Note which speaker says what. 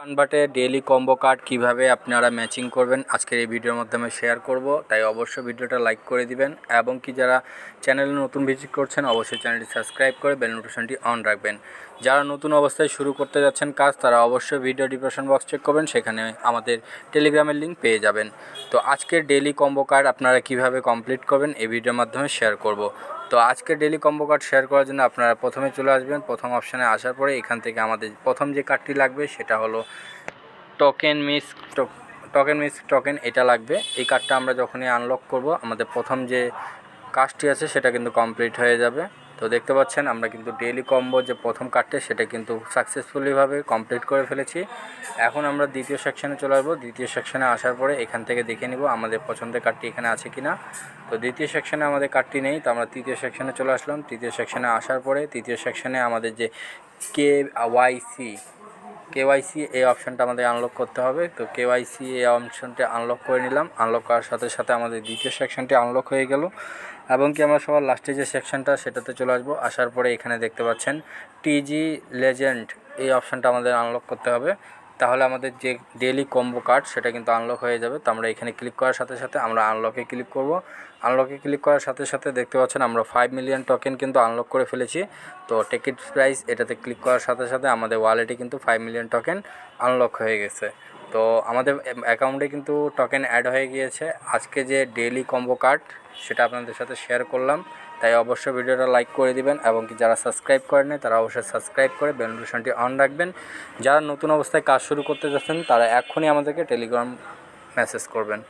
Speaker 1: কনভার্টে daily combo card কিভাবে আপনারা matching করবেন আজকের এই ভিডিওর মাধ্যমে শেয়ার করব, তাই অবশ্যই ভিডিওটা লাইক করে দিবেন এবং কি যারা চ্যানেলে নতুন ভিজিট করছেন অবশ্যই চ্যানেলটি সাবস্ক্রাইব করে বেল নোটিফিকেশনটি অন রাখবেন। যারা নতুন অবস্থায় শুরু করতে যাচ্ছেন কাজ তারা অবশ্যই ভিডিও ডিসক্রিপশন বক্স চেক করবেন, সেখানে আমাদের টেলিগ্রামের লিঙ্ক পেয়ে যাবেন। তো আজকের ডেইলি কম্বো কার্ড আপনারা কিভাবে কমপ্লিট করবেন এই ভিডিওর মাধ্যমে শেয়ার করব। তো আজকে ডেইলি কম্বো কার্ড শেয়ার করার জন্য আপনারা প্রথমে চলে আসবেন, প্রথম অপশানে আসার পরে এখান থেকে আমাদের প্রথম যে কার্ডটি লাগবে সেটা হলো টোকেন মিস টোকেন এটা লাগবে। এই কার্ডটা আমরা যখনই আনলক করব আমাদের প্রথম যে কাজটি আছে সেটা কিন্তু কমপ্লিট হয়ে যাবে। তো দেখতে পাচ্ছেন আমরা কিন্তু ডেইলি কম্বো যে প্রথম কার্ডটা সেটা কিন্তু সাকসেসফুলিভাবে কমপ্লিট করে ফেলেছি। এখন আমরা দ্বিতীয় সেকশানে চলে আসবো। দ্বিতীয় সেকশানে আসার পরে এখান থেকে দেখে নিব আমাদের পছন্দের কার্ডটি এখানে আছে কিনা। তো দ্বিতীয় সেকশানে আমাদের কার্ডটি নেই, তো আমরা তৃতীয় সেকশানে চলে আসলাম। তৃতীয় সেকশানে আসার পরে তৃতীয় সেকশানে আমাদের যে কেওয়াইসি এই অপশানটা আমাদের আনলক করতে হবে। তো কেওয়াইসি এই অপশানটি আনলক করে নিলাম। আনলক করার সাথে সাথে আমাদের দ্বিতীয় সেকশানটি আনলক হয়ে গেল এবং কি আমরা সবার লাস্টে যে সেকশানটা সেটাতে চলে আসবো। আসার পরে এখানে দেখতে পাচ্ছেন টিজি লেজেন্ড এই অপশানটা আমাদের আনলক করতে হবে, তাহলে আমাদের যে ডেইলি কম্বো কার্ড সেটা কিন্তু আনলক হয়ে যাবে। তো আমরা এখানে ক্লিক করার সাথে সাথে আমরা আনলকে ক্লিক করব। আনলকে ক্লিক করার সাথে সাথে দেখতে পাচ্ছেন আমরা 5 মিলিয়ন টোকেন কিন্তু আনলক করে ফেলেছি। তো টিকিট প্রাইস এটাতে ক্লিক করার সাথে সাথে আমাদের ওয়ালেটে কিন্তু 5 মিলিয়ন টোকেন আনলক হয়ে গেছে। তো আমাদের অ্যাকাউন্টে কিন্তু টোকেন অ্যাড হয়ে গিয়েছে। আজকে যে ডেইলি কম্বো কার্ড সেটা আপনাদের সাথে শেয়ার করলাম, তাই অবশ্যই ভিডিওটা লাইক করে দিবেন এবং কি যারা সাবস্ক্রাইব করেন তারা অবশ্যই সাবস্ক্রাইব করে বেল নোটিফিকেশনটি অন রাখবেন। যারা নতুন অবস্থায় কাজ শুরু করতে যাচ্ছেন তারা এখনই আমাদেরকে টেলিগ্রাম মেসেজ করবেন।